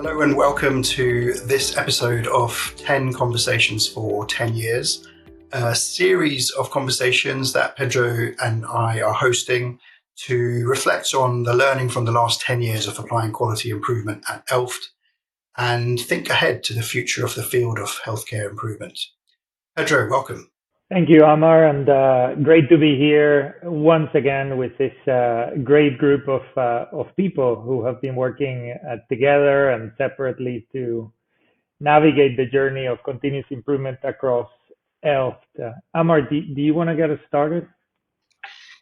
Hello and welcome to this episode of 10 Conversations for 10 Years, a series of conversations that Pedro and I are hosting to reflect on the learning from the last 10 years of applying quality improvement at ELFT and think ahead to the future of the field of healthcare improvement. Pedro, welcome. Thank you, Amar, and great to be here once again with this great group of people who have been working together and separately to navigate the journey of continuous improvement across ELFT. Amar, do you want to get us started?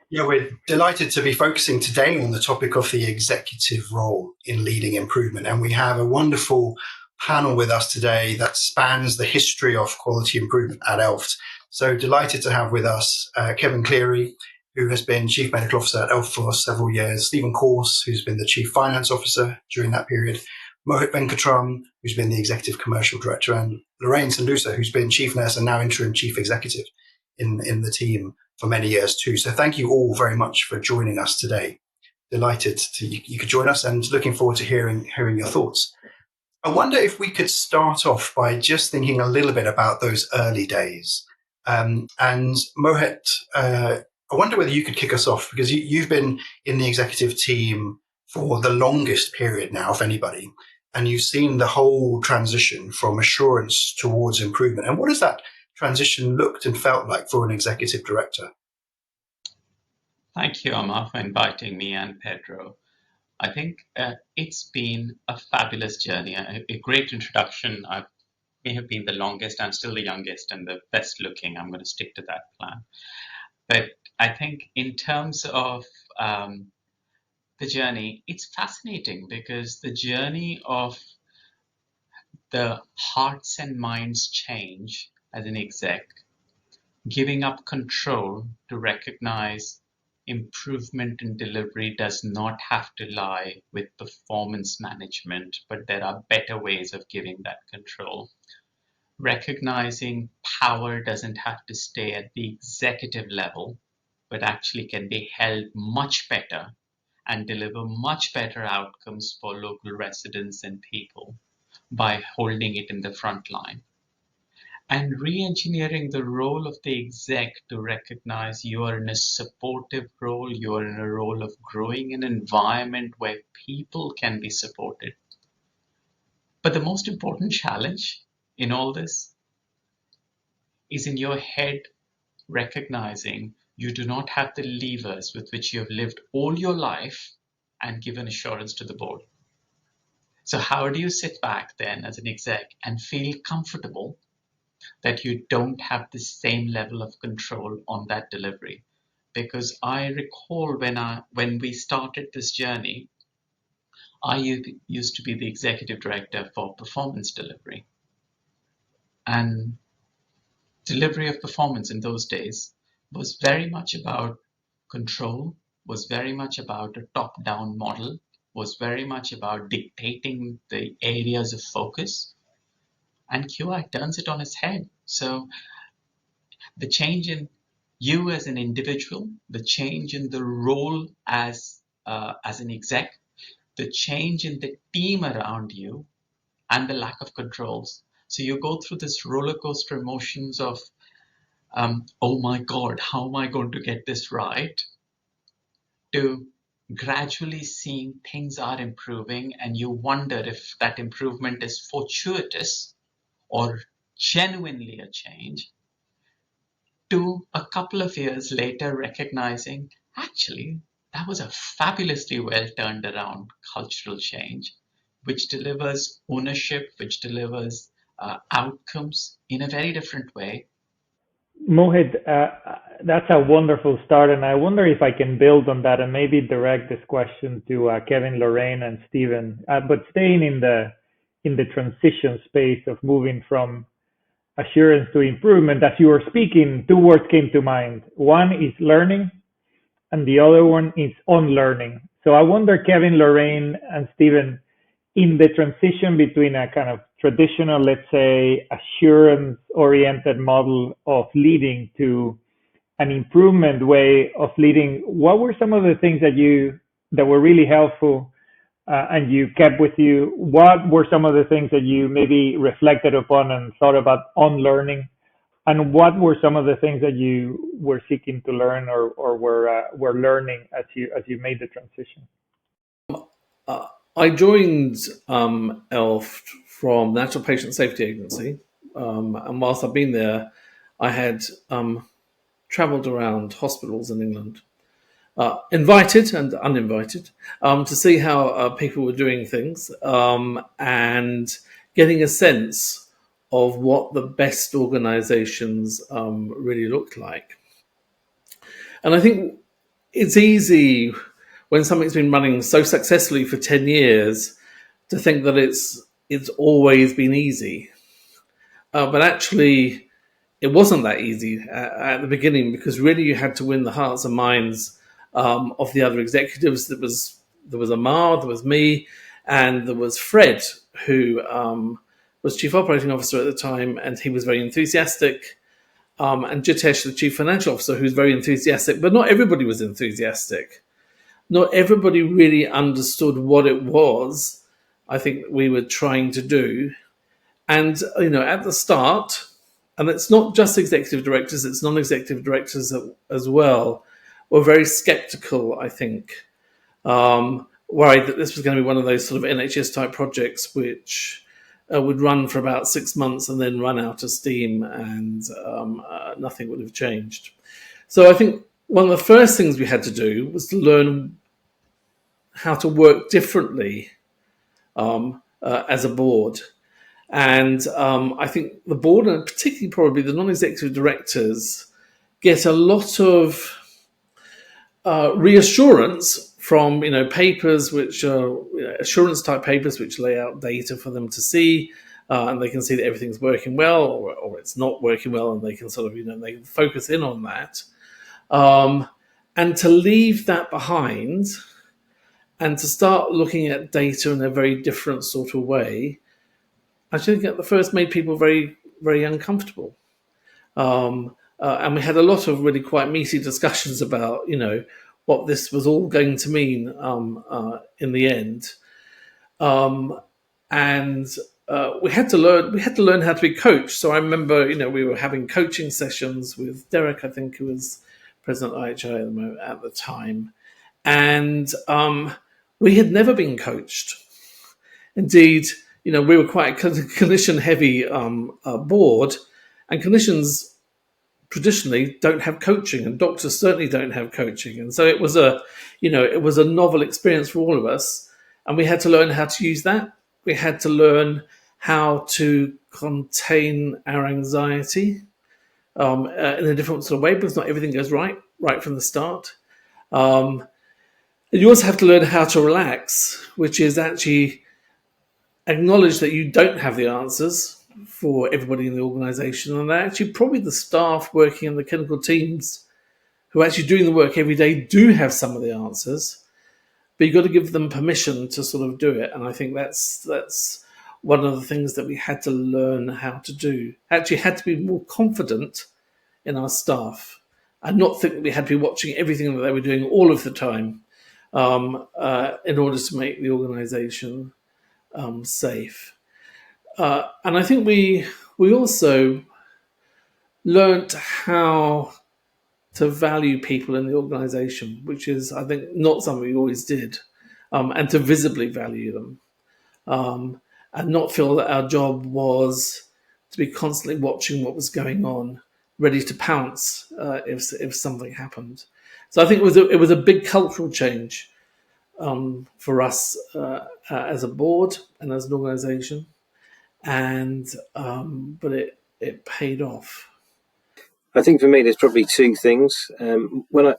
Yeah, we're delighted to be focusing today on the topic of the executive role in leading improvement. And we have a wonderful panel with us today that spans the history of quality improvement at ELFT. So delighted to have with us Kevin Cleary, who has been Chief Medical Officer at ELFT for several years, Stephen Corse, who's been the Chief Finance Officer during that period, Mohit Venkataram, who's been the Executive Commercial Director, and Lorraine Sunduza, who's been Chief Nurse and now Interim Chief Executive in the team for many years too. So thank you all very much for joining us today. Delighted you could join us and looking forward to hearing your thoughts. I wonder if we could start off by just thinking a little bit about those early days. And Mohit, I wonder whether you could kick us off, because you've been in the executive team for the longest period now, if anybody, and you've seen the whole transition from assurance towards improvement. And what has that transition looked and felt like for an executive director? Thank you, Amar, for inviting me and Pedro. I think it's been a fabulous journey, a great introduction. I may have been the longest. I'm still the youngest and the best looking. I'm going to stick to that plan. But I think in terms of the journey, it's fascinating because the journey of the hearts and minds change as an exec, giving up control to recognize improvement in delivery does not have to lie with performance management, but there are better ways of giving that control. Recognizing power doesn't have to stay at the executive level, but actually can be held much better and deliver much better outcomes for local residents and people by holding it in the front line. And re-engineering the role of the exec to recognize you are in a supportive role, you are in a role of growing an environment where people can be supported. But the most important challenge in all this is in your head recognizing you do not have the levers with which you have lived all your life and given assurance to the board. So how do you sit back then as an exec and feel comfortable that you don't have the same level of control on that delivery? Because I recall when we started this journey, I used to be the executive director for performance delivery. And delivery of performance in those days was very much about control, was very much about a top-down model, was very much about dictating the areas of focus. And QI turns it on its head. So the change in you as an individual, the change in the role as an exec, the change in the team around you, and the lack of controls. So you go through this roller coaster emotions of, oh my God, how am I going to get this right? To gradually seeing things are improving, and you wonder if that improvement is fortuitous or genuinely a change, to a couple of years later recognizing actually that was a fabulously well turned around cultural change, which delivers ownership, which delivers outcomes in a very different way. Mohit, that's a wonderful start, and I wonder if I can build on that and maybe direct this question to Kevin, Lorraine, and Stephen. But staying in the transition space of moving from assurance to improvement, as you were speaking, two words came to mind. One is learning, and the other one is unlearning. So I wonder, Kevin, Lorraine, and Stephen, in the transition between a kind of traditional, let's say, assurance-oriented model of leading to an improvement way of leading, what were some of the things that were really helpful and you kept with you, what were some of the things that you maybe reflected upon and thought about unlearning? And what were some of the things that you were seeking to learn or were learning as you made the transition? I joined ELFT from the National Patient Safety Agency, and whilst I've been there, I had travelled around hospitals in England, invited and uninvited, to see how people were doing things, and getting a sense of what the best organisations really looked like. And I think it's easy when something's been running so successfully for 10 years to think that it's always been easy. But actually, it wasn't that easy at the beginning, because really you had to win the hearts and minds of the other executives. There was Amar, there was me, and there was Fred, who was Chief Operating Officer at the time, and he was very enthusiastic. And Jitesh, the Chief Financial Officer, who's very enthusiastic, but not everybody was enthusiastic. Not everybody really understood what it was, I think, we were trying to do. And, at the start, and it's not just executive directors, it's non-executive directors as well, were very skeptical, I think, worried that this was going to be one of those sort of NHS-type projects which would run for about 6 months and then run out of steam, and nothing would have changed. So I think one of the first things we had to do was to learn how to work differently as a board. And I think the board, and particularly probably the non-executive directors, get a lot of reassurance from papers which are assurance type papers which lay out data for them to see, and they can see that everything's working well, or it's not working well, and they can sort of they can focus in on that, and to leave that behind and to start looking at data in a very different sort of way, I think at the first made people very, very uncomfortable. And we had a lot of really quite meaty discussions about, what this was all going to mean in the end. And we had to learn how to be coached. So I remember, we were having coaching sessions with Derek, I think, who was president of IHI at the time. And we had never been coached. Indeed, we were quite a clinician-heavy board, and clinicians traditionally don't have coaching, and doctors certainly don't have coaching. And so it was a novel experience for all of us, and we had to learn how to use that. We had to learn how to contain our anxiety in a different sort of way, because not everything goes right from the start. And you also have to learn how to relax, which is actually acknowledge that you don't have the answers for everybody in the organisation, and actually probably the staff working in the clinical teams who are actually doing the work every day do have some of the answers, but you've got to give them permission to sort of do it. And I think that's one of the things that we had to learn how to do. Actually had to be more confident in our staff and not think that we had to be watching everything that they were doing all of the time in order to make the organisation safe. And I think we also learnt how to value people in the organisation, which is, I think, not something we always did, and to visibly value them, and not feel that our job was to be constantly watching what was going on, ready to pounce if something happened. So I think it was a big cultural change for us as a board and as an organisation. But it paid off. I think for me, there's probably two things. When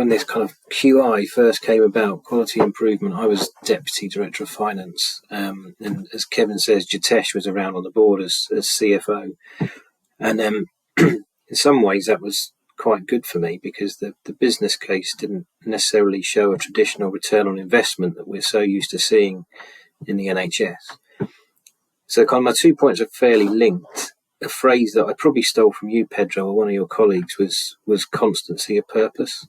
this kind of QI first came about, quality improvement, I was deputy director of finance, and as Kevin says, Jitesh was around on the board as CFO, and in some ways that was quite good for me, because the business case didn't necessarily show a traditional return on investment that we're so used to seeing in the NHS. So kind of my 2 points are fairly linked. A phrase that I probably stole from you, Pedro, or one of your colleagues, was constancy of purpose.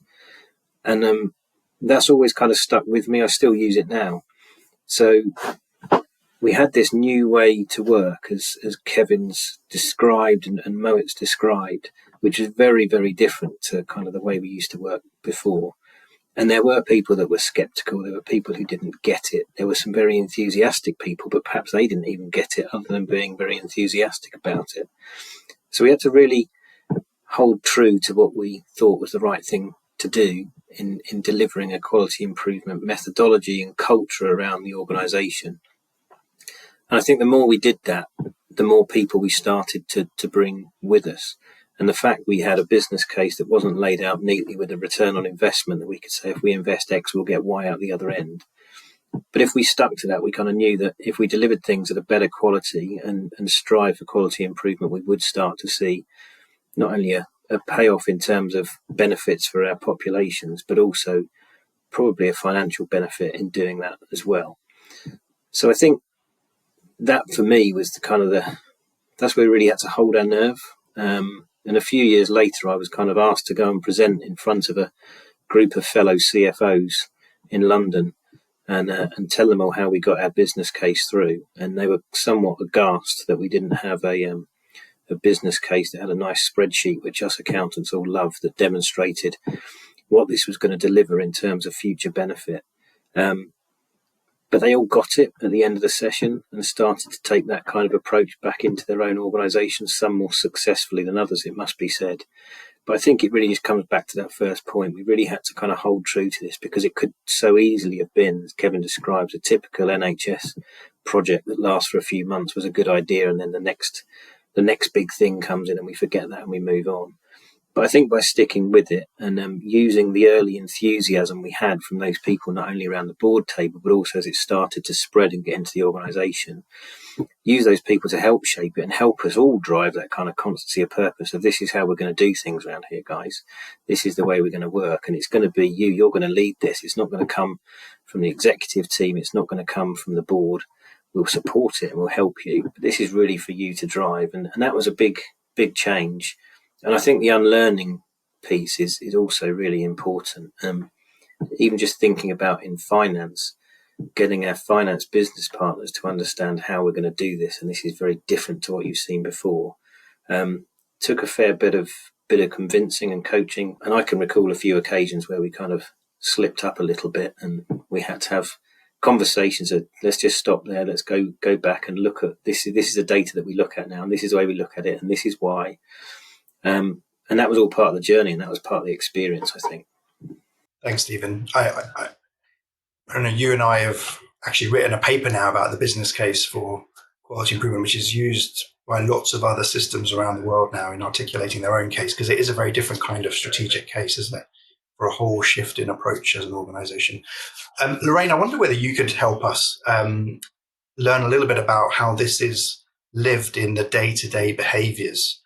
And that's always kind of stuck with me. I still use it now. So we had this new way to work, as Kevin's described and Mohit's described, which is very, very different to kind of the way we used to work before. And there were people that were sceptical. There were people who didn't get it. There were some very enthusiastic people, but perhaps they didn't even get it other than being very enthusiastic about it. So we had to really hold true to what we thought was the right thing to do in delivering a quality improvement methodology and culture around the organisation. And I think the more we did that, the more people we started to bring with us. And the fact we had a business case that wasn't laid out neatly with a return on investment that we could say, if we invest X, we'll get Y out the other end. But if we stuck to that, we kind of knew that if we delivered things at a better quality and strive for quality improvement, we would start to see not only a payoff in terms of benefits for our populations, but also probably a financial benefit in doing that as well. So I think that for me was that's where we really had to hold our nerve. And a few years later, I was kind of asked to go and present in front of a group of fellow CFOs in London and tell them all how we got our business case through. And they were somewhat aghast that we didn't have a business case that had a nice spreadsheet, which us accountants all loved, that demonstrated what this was going to deliver in terms of future benefit. But they all got it at the end of the session and started to take that kind of approach back into their own organisations, some more successfully than others, it must be said. But I think it really just comes back to that first point. We really had to kind of hold true to this because it could so easily have been, as Kevin describes, a typical NHS project that lasts for a few months was a good idea, and then the next big thing comes in and we forget that and we move on. But I think by sticking with it and using the early enthusiasm we had from those people, not only around the board table, but also as it started to spread and get into the organisation, use those people to help shape it and help us all drive that kind of constancy of purpose of this is how we're going to do things around here, guys. This is the way we're going to work. And it's going to be you. You're going to lead this. It's not going to come from the executive team. It's not going to come from the board. We'll support it and we'll help you. But this is really for you to drive. And that was a big, big change. And I think the unlearning piece is also really important. Even just thinking about in finance, getting our finance business partners to understand how we're going to do this, and this is very different to what you've seen before, took a fair bit of convincing and coaching. And I can recall a few occasions where we kind of slipped up a little bit and we had to have conversations of let's just stop there, let's go back and look at this is the data that we look at now, and this is the way we look at it, and this is why. And that was all part of the journey, and that was part of the experience, I think. Thanks, Stephen. I know you and I have actually written a paper now about the business case for quality improvement, which is used by lots of other systems around the world now in articulating their own case, because it is a very different kind of strategic case, isn't it, for a whole shift in approach as an organisation. Lorraine, I wonder whether you could help us learn a little bit about how this is lived in the day-to-day behaviours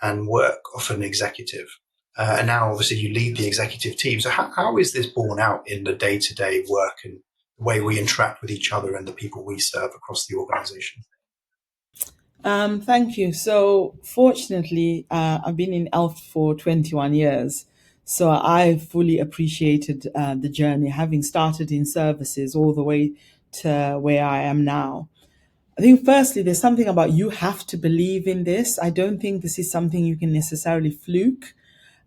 and work of an executive. And now, obviously, you lead the executive team. So how is this borne out in the day-to-day work and the way we interact with each other and the people we serve across the organisation? Thank you. So fortunately, I've been in ELFT for 21 years. So I fully appreciated the journey, having started in services all the way to where I am now. I think firstly, there's something about you have to believe in this. I don't think this is something you can necessarily fluke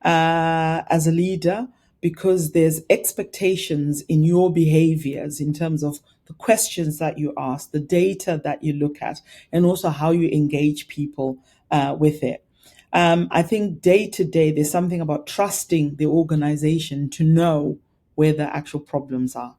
as a leader, because there's expectations in your behaviors in terms of the questions that you ask, the data that you look at, and also how you engage people with it. I think day to day, there's something about trusting the organization to know where the actual problems are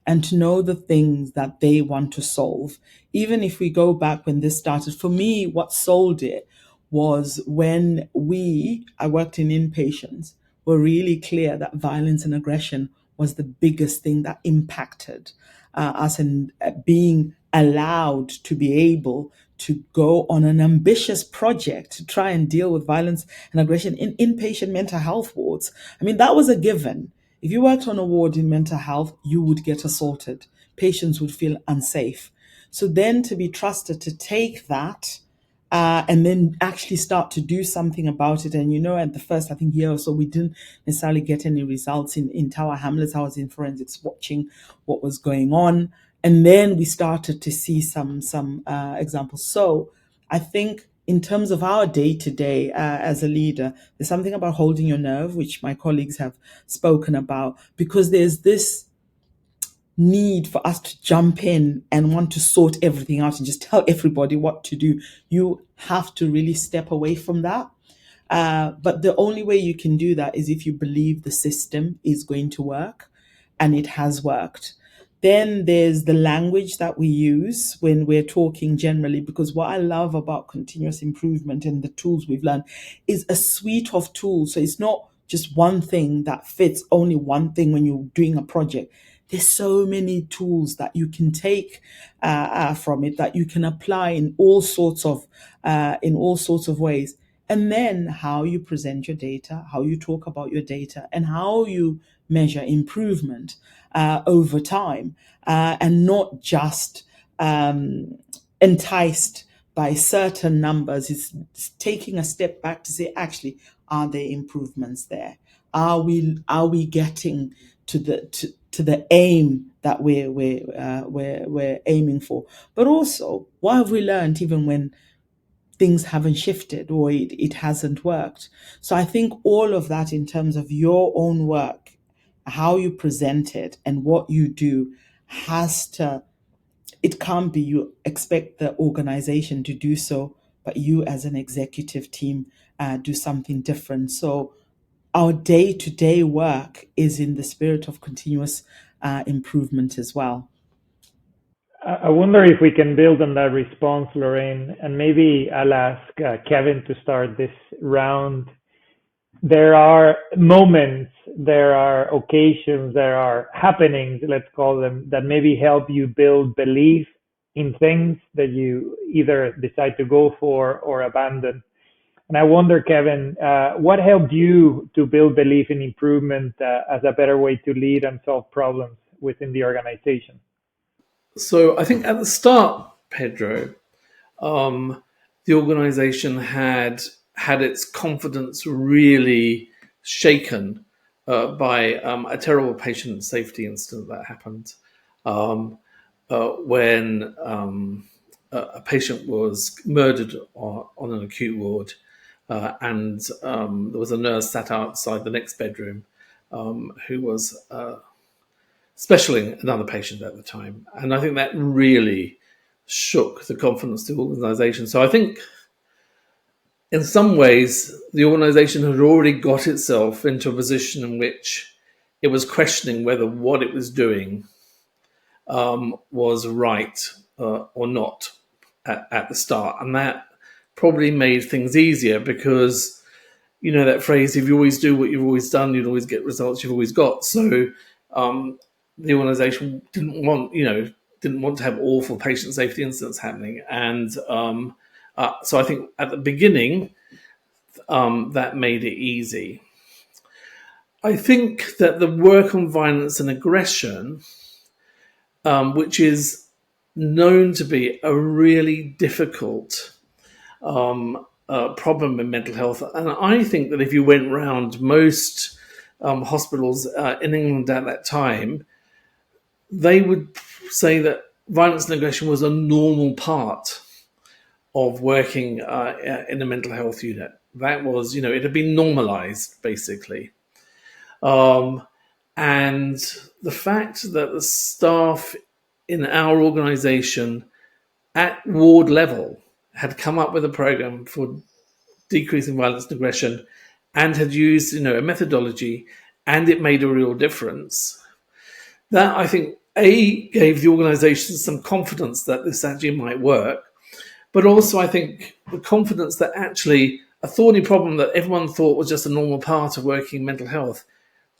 and to know the things that they want to solve. Even if we go back when this started, for me, what sold it was when I worked in inpatients, were really clear that violence and aggression was the biggest thing that impacted us, and being allowed to be able to go on an ambitious project to try and deal with violence and aggression in inpatient mental health wards. I mean, that was a given. If you worked on a ward in mental health, you would get assaulted. Patients would feel unsafe. So then to be trusted to take that and then actually start to do something about it. And at the first, I think, year or so, we didn't necessarily get any results in Tower Hamlets. I was in forensics watching what was going on, and then we started to see some examples. So I think in terms of our day-to-day as a leader, there's something about holding your nerve, which my colleagues have spoken about, because there's this need for us to jump in and want to sort everything out and just tell everybody what to do. You have to really step away from that. But the only way you can do that is if you believe the system is going to work, and it has worked. Then there's the language that we use when we're talking generally, because what I love about continuous improvement and the tools we've learned is a suite of tools. So it's not just one thing that fits only one thing when you're doing a project. There's so many tools that you can take from it, that you can apply in all sorts of ways. And then how you present your data, how you talk about your data, and how you measure improvement over time, and not just enticed by certain numbers. It's taking a step back to say, actually, are there improvements there? Are we getting to the aim that we're aiming for? But also, what have we learned even when things haven't shifted or it hasn't worked? So I think all of that, in terms of your own work, how you present it and what you do, it can't be you expect the organization to do so, but you as an executive team do something different. So our day-to-day work is in the spirit of continuous improvement as well. I wonder if we can build on that response, Lorraine, and maybe I'll ask Kevin to start this round. There are moments, there are occasions, there are happenings, let's call them, that maybe help you build belief in things that you either decide to go for or abandon. And I wonder, Kevin, what helped you to build belief in improvement as a better way to lead and solve problems within the organization? So I think at the start, Pedro, the organization had its confidence really shaken by a terrible patient safety incident that happened when a patient was murdered on an acute ward, and there was a nurse sat outside the next bedroom who was specialing another patient at the time. And I think that really shook the confidence of the organization. So I think in some ways, the organization had already got itself into a position in which it was questioning whether what it was doing was right or not at the start. And that probably made things easier because, that phrase, if you always do what you've always done, you'll always get results you've always got. So the organization didn't want to have awful patient safety incidents happening. And so I think at the beginning, that made it easy. I think that the work on violence and aggression, which is known to be a really difficult problem in mental health, and I think that if you went round most hospitals in England at that time, they would say that violence and aggression was a normal part of working in a mental health unit. That was, it had been normalized, basically. And the fact that the staff in our organization at ward level had come up with a program for decreasing violence and aggression and had used, a methodology, and it made a real difference, that I think, gave the organization some confidence that this actually might work, but also I think the confidence that actually a thorny problem that everyone thought was just a normal part of working in mental health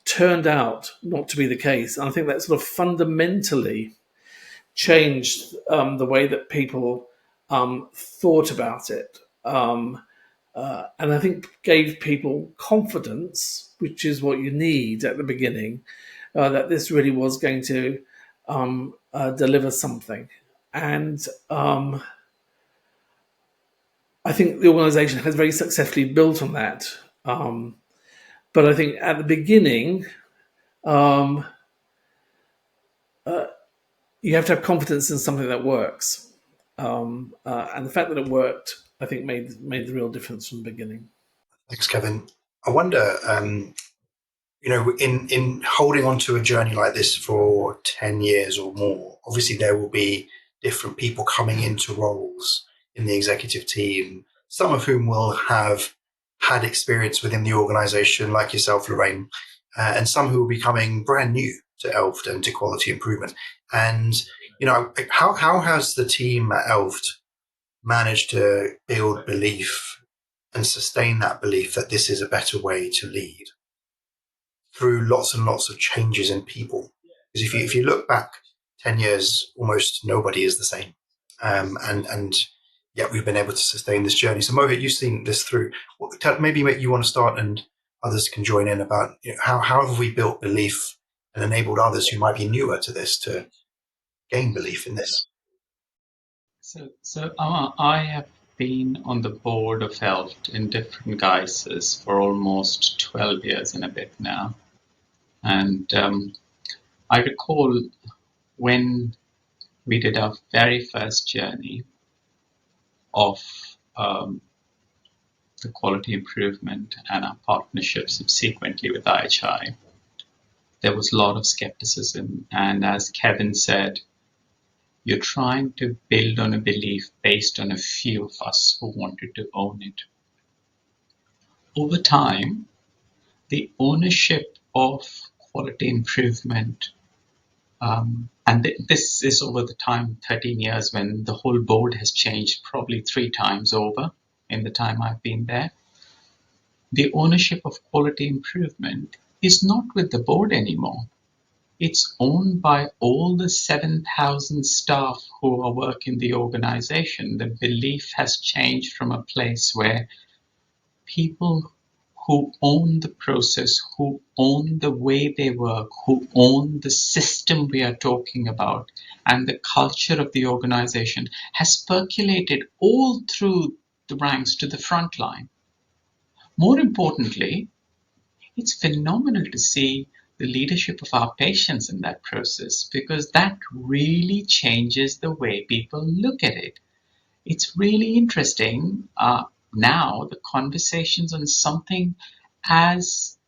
turned out not to be the case. And I think that sort of fundamentally changed the way that people thought about it. And I think gave people confidence, which is what you need at the beginning, that this really was going to deliver something. And I think the organisation has very successfully built on that. But I think at the beginning, um, you have to have confidence in something that works. And the fact that it worked, I think, made the real difference from the beginning. Thanks, Kevin. I wonder, in holding on to a journey like this for 10 years or more, obviously there will be different people coming into roles in the executive team, some of whom will have had experience within the organization, like yourself, Lorraine, and some who will be coming brand new to ELFT and to quality improvement. And, how has the team at ELFT managed to build belief and sustain that belief that this is a better way to lead through lots and lots of changes in people? Because if you look back 10 years, almost nobody is the same. And yet we've been able to sustain this journey. So Mohit, you've seen this through. Maybe you want to start and others can join in about how have we built belief and enabled others who might be newer to this to gain belief in this? So I have been on the board of ELFT in different guises for almost 12 years and a bit now. And I recall when we did our very first journey of the quality improvement and our partnership subsequently with IHI, there was a lot of skepticism. And as Kevin said, you're trying to build on a belief based on a few of us who wanted to own it. Over time, the ownership of quality improvement, and this is over the time, 13 years, when the whole board has changed probably 3 times over in the time I've been there. The ownership of quality improvement is not with the board anymore. It's owned by all the 7,000 staff who are working the organization. The belief has changed from a place where people who own the process, who own the way they work, who own the system we are talking about, and the culture of the organization has percolated all through the ranks to the front line. More importantly, it's phenomenal to see the leadership of our patients in that process, because that really changes the way people look at it. It's really interesting now, the conversations on something as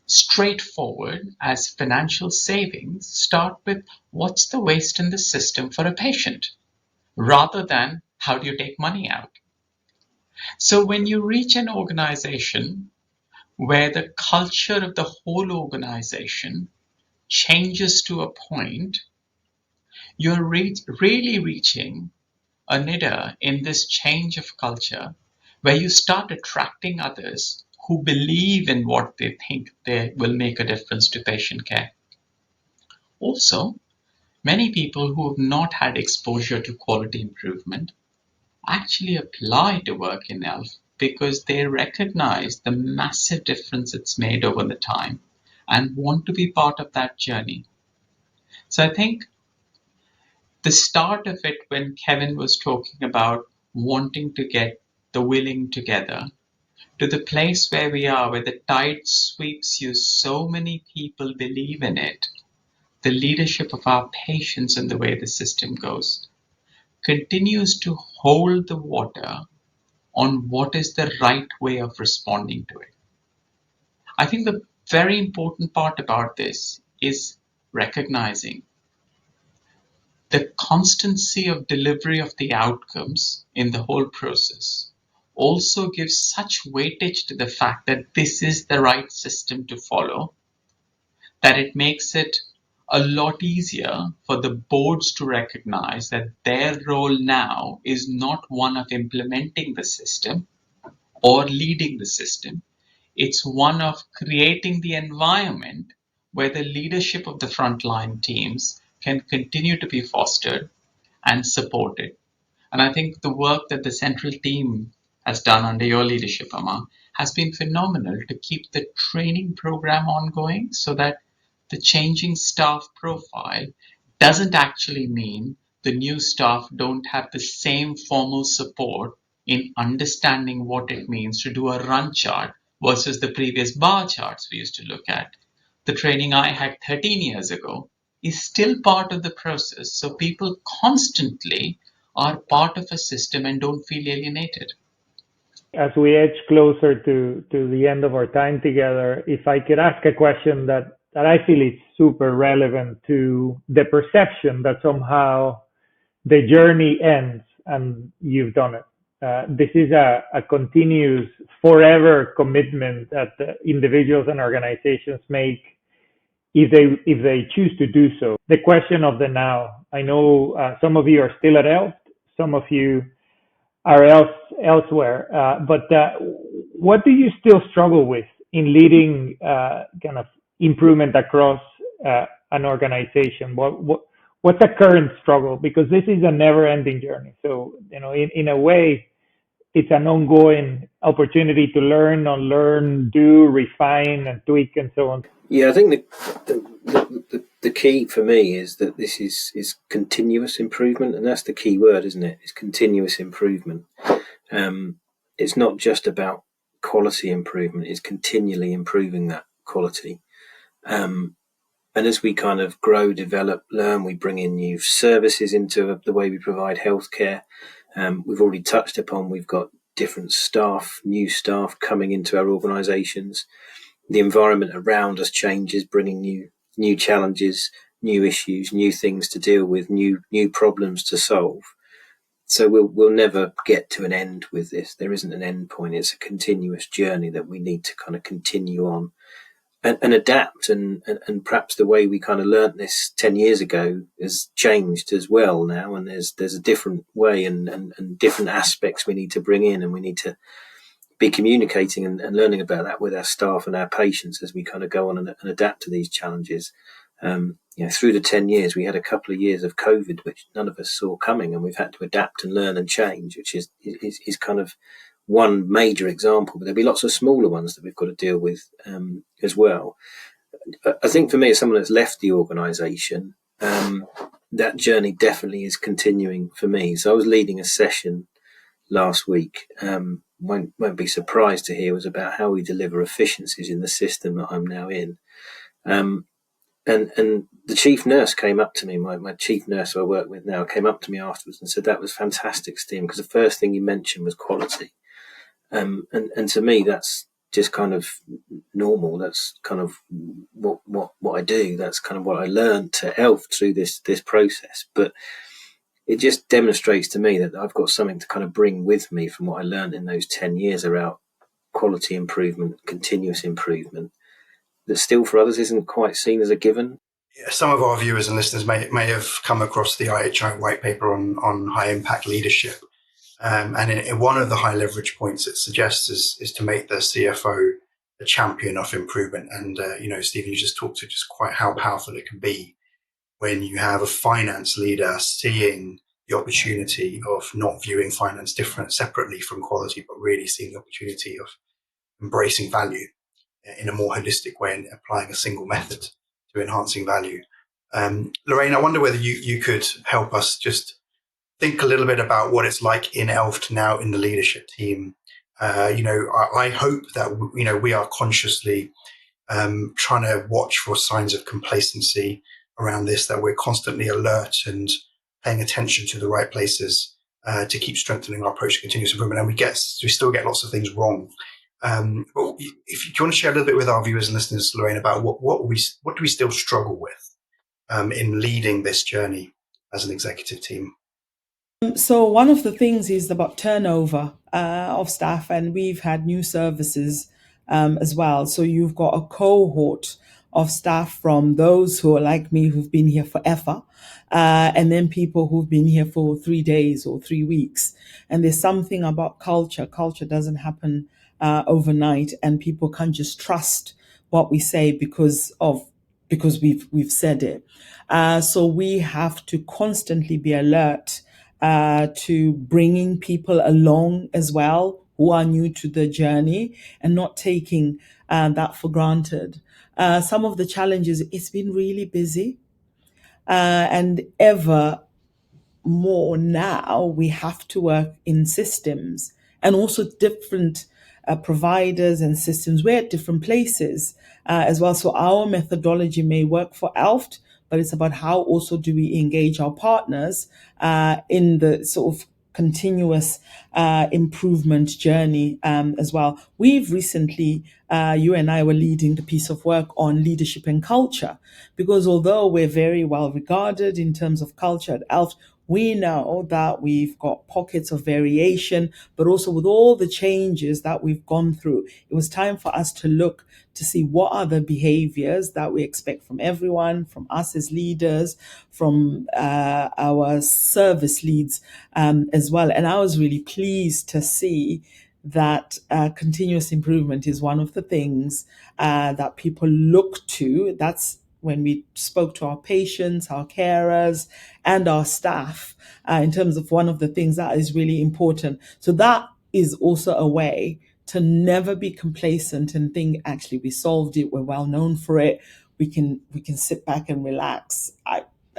straightforward as financial savings start with what's the waste in the system for a patient, rather than how do you take money out. So when you reach an organization where the culture of the whole organization changes to a point, you're really reaching a nadir in this change of culture, where you start attracting others who believe in what they think they will make a difference to patient care. Also, many people who have not had exposure to quality improvement actually apply to work in ELF because they recognize the massive difference it's made over the time and want to be part of that journey. So I think the start of it, when Kevin was talking about wanting to get the willing together, to the place where we are, where the tide sweeps you, so many people believe in it, the leadership of our patients and the way the system goes continues to hold the water on what is the right way of responding to it. I think the very important part about this is recognizing the constancy of delivery of the outcomes in the whole process also gives such weightage to the fact that this is the right system to follow, that it makes it a lot easier for the boards to recognize that their role now is not one of implementing the system or leading the system. It's one of creating the environment where the leadership of the frontline teams can continue to be fostered and supported. And I think the work that the central team has done under your leadership, Amar, has been phenomenal to keep the training program ongoing, so that the changing staff profile doesn't actually mean the new staff don't have the same formal support in understanding what it means to do a run chart versus the previous bar charts we used to look at. The training I had 13 years ago is still part of the process, so people constantly are part of a system and don't feel alienated. As we edge closer to the end of our time together, if I could ask a question that I feel is super relevant to the perception that somehow the journey ends and you've done it. This is a continuous, forever commitment that the individuals and organizations make if they choose to do so. The question of the now. I know some of you are still at ELFT, some of you are elsewhere. But what do you still struggle with in leading kind of improvement across an organization? What's a current struggle? Because this is a never-ending journey. So, in a way, it's an ongoing opportunity to learn, unlearn, do, refine, and tweak, and so on. Yeah, I think the key for me is that this is continuous improvement, and that's the key word, isn't it? It's continuous improvement. It's not just about quality improvement; it's continually improving that quality. And as we kind of grow, develop, learn, we bring in new services into the way we provide healthcare. We've already touched upon, we've got different staff, new staff coming into our organisations. The environment around us changes, bringing new challenges, new issues, new things to deal with, new problems to solve. So we'll never get to an end with this. There isn't an end point. It's a continuous journey that we need to kind of continue on and adapt. And perhaps the way we kind of learnt this 10 years ago has changed as well now. And there's a different way and different aspects we need to bring in, and we need to be communicating and learning about that with our staff and our patients as we kind of go on and adapt to these challenges. Through the 10 years, we had a couple of years of COVID, which none of us saw coming, and we've had to adapt and learn and change, which is kind of one major example. But there'll be lots of smaller ones that we've got to deal with as well. I think for me, as someone that's left the organisation, that journey definitely is continuing for me. So I was leading a session last week. Won't be surprised to hear was about how we deliver efficiencies in the system that I'm now in. And the chief nurse came up to me, my chief nurse who I work with now, came up to me afterwards and said, that was fantastic, Steve, because the first thing you mentioned was quality. And to me, that's just kind of normal. That's kind of what I do. That's kind of what I learned to ELFT through this process. But it just demonstrates to me that I've got something to kind of bring with me from what I learned in those 10 years about quality improvement, continuous improvement, that still for others isn't quite seen as a given. Some of our viewers and listeners may have come across the IHI white paper on high impact leadership. And in one of the high leverage points it suggests is to make the CFO a champion of improvement. And, Stephen, you just talked to just quite how powerful it can be when you have a finance leader seeing the opportunity of not viewing finance separately from quality, but really seeing the opportunity of embracing value in a more holistic way and applying a single method to enhancing value. Lorraine, I wonder whether you could help us just think a little bit about what it's like in ELFT now in the leadership team. I hope that, we are consciously trying to watch for signs of complacency around this, that we're constantly alert and paying attention to the right places to keep strengthening our approach to continuous improvement. And we still get lots of things wrong. But if you want to share a little bit with our viewers and listeners, Lorraine, about what do we still struggle with in leading this journey as an executive team? So one of the things is about turnover of staff, and we've had new services as well. So you've got a cohort of staff from those who are like me, who've been here forever, and then people who've been here for 3 days or 3 weeks. And there's something about culture. Culture doesn't happen overnight, and people can't just trust what we say because we've said it. So we have to constantly be alert to bringing people along as well who are new to the journey and not taking that for granted. Some of the challenges, it's been really busy and ever more now, we have to work in systems and also different providers and systems. We're at different places as well. So our methodology may work for ELFT, but it's about how also do we engage our partners in the sort of continuous improvement journey as well. We've recently, you and I were leading the piece of work on leadership and culture, because although we're very well regarded in terms of culture at ELFT, we know that we've got pockets of variation, but also with all the changes that we've gone through, it was time for us to look to see what are the behaviors that we expect from everyone, from us as leaders, from our service leads as well. And I was really pleased to see that continuous improvement is one of the things that people look to. That's when we spoke to our patients, our carers, and our staff in terms of one of the things that is really important. So that is also a way to never be complacent and think, actually, we solved it, we're well known for it, we can sit back and relax.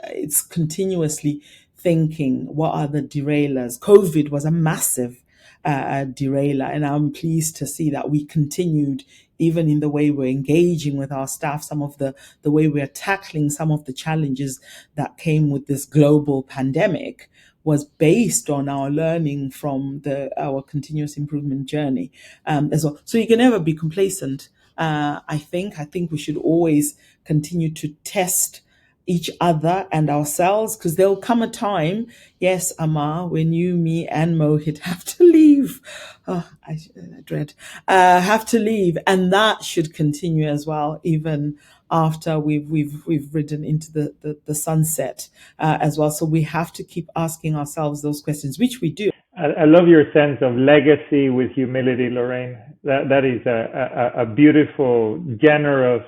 It's continuously thinking, what are the derailers? COVID was a massive derailer, and I'm pleased to see that we continued, even in the way we're engaging with our staff, some of the way we're tackling some of the challenges that came with this global pandemic was based on our learning from our continuous improvement journey as well. So you can never be complacent. I think we should always continue to test each other and ourselves, because there'll come a time, yes, Amar, when you, me, and Mohit have to leave. Oh, I dread have to leave, and that should continue as well, even after we've ridden into the sunset as well. So we have to keep asking ourselves those questions, which we do. I love your sense of legacy with humility, Lorraine. That is a beautiful, generous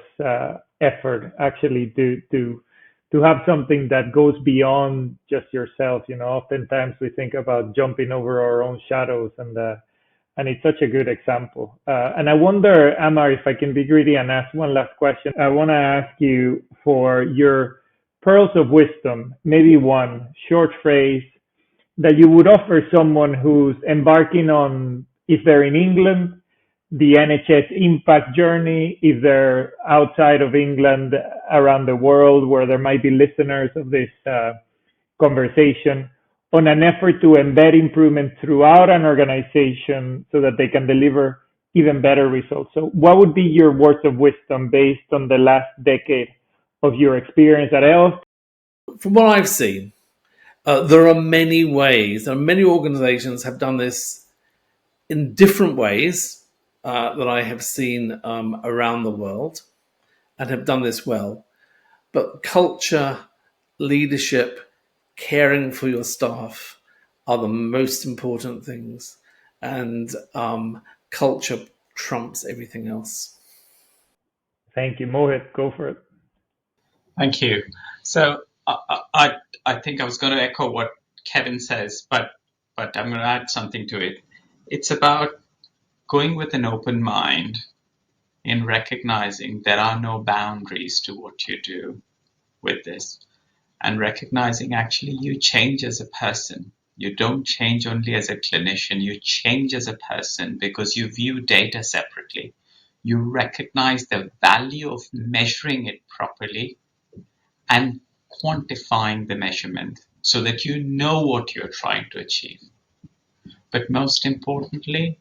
effort, actually, to have something that goes beyond just yourself. Oftentimes we think about jumping over our own shadows, and it's such a good example. And I wonder, Amar, if I can be greedy and ask one last question. I want to ask you for your pearls of wisdom, maybe one short phrase that you would offer someone who's embarking on, if they're in England, the NHS impact journey, if they're outside of England, around the world, where there might be listeners of this conversation, on an effort to embed improvement throughout an organization so that they can deliver even better results. So what would be your words of wisdom based on the last decade of your experience at ELFT? From what I've seen, there are many ways, and many organizations have done this in different ways that I have seen around the world and have done this well. But culture, leadership, caring for your staff are the most important things. And culture trumps everything else. Thank you. Mohit, go for it. Thank you. So I think I was going to echo what Kevin says, but I'm going to add something to it. It's about going with an open mind in recognizing there are no boundaries to what you do with this, and recognizing actually you change as a person. You don't change only as a clinician, you change as a person because you view data separately. You recognize the value of measuring it properly and quantifying the measurement so that you know what you're trying to achieve. But most importantly,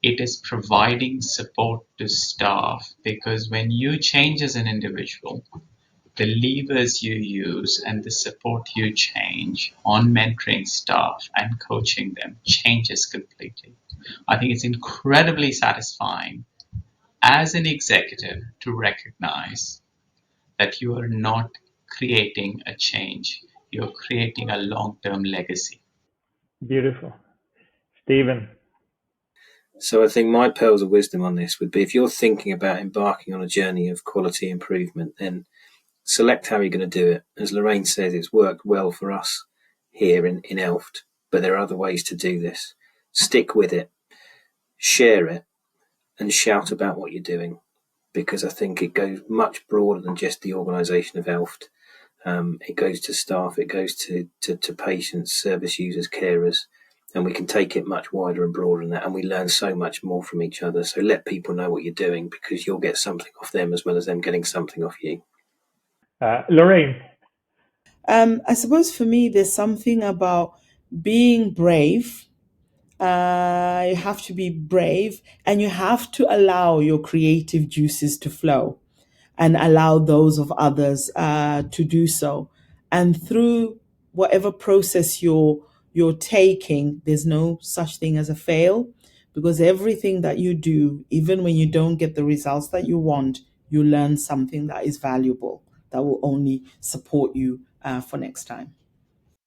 it is providing support to staff, because when you change as an individual, the levers you use and the support you change on mentoring staff and coaching them changes completely. I think it's incredibly satisfying as an executive to recognize that you are not creating a change, you're creating a long-term legacy. Beautiful. Stephen. So I think my pearls of wisdom on this would be, if you're thinking about embarking on a journey of quality improvement, then select how you're going to do it. As Lorraine says, it's worked well for us here in ELFT, but there are other ways to do this. Stick with it, share it, and shout about what you're doing, because I think it goes much broader than just the organisation of ELFT. It goes to staff, it goes to patients, service users, carers, and we can take it much wider and broader than that, and we learn so much more from each other. So let people know what you're doing, because you'll get something off them as well as them getting something off you. Lorraine. I suppose for me, there's something about being brave. You have to be brave, and you have to allow your creative juices to flow and allow those of others to do so. And through whatever process you're taking, there's no such thing as a fail, because everything that you do, even when you don't get the results that you want, you learn something that is valuable, that will only support you for next time.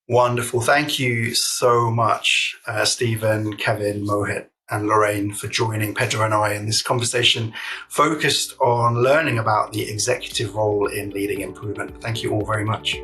Wonderful. Thank you so much, Stephen, Kevin, Mohit, and Lorraine, for joining Pedro and I in this conversation focused on learning about the executive role in leading improvement. Thank you all very much.